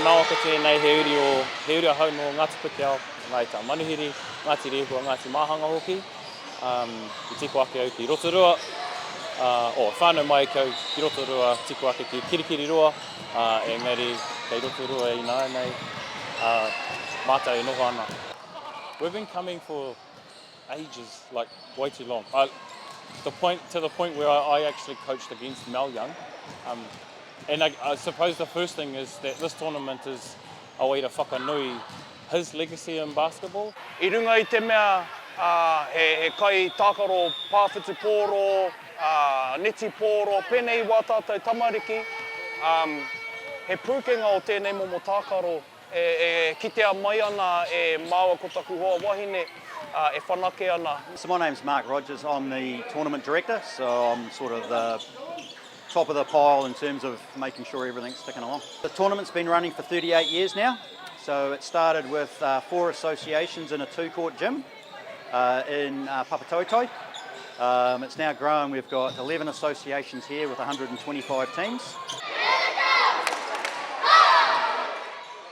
Ngawaka tēnei he uri o hau no Ngāti Pute ao, ngai tā manuhiri, Ngāti Rehua, Ngāti Mahanga hoki. I tiku ake au ki Rotorua, whānau mai kau ki Rotorua, tiku ake ki Kirikiri Roa, engari kei Rotorua I nānei, mātou e noho ana. We've been coming for ages, like way too long. To the point where I actually coached against Mel Young. And I suppose the first thing is that this tournament is a way to whakanui his legacy in basketball. I runga I te mea, he kai tākaro pāwhitupōro, neti pōro, pēnei wā tātou tamariki. He pūkenga o tēnei momo tākaro, e kitea mai ana e māua kotaku hoa wahine, e whanake ana. So my name's Mark Rogers, I'm the tournament director, so I'm sort of the top of the pile in terms of making sure everything's ticking along. The tournament's been running for 38 years now, so it started with 4 associations in a 2-court gym in Papatautai. It's now grown, we've got 11 associations here with 125 teams.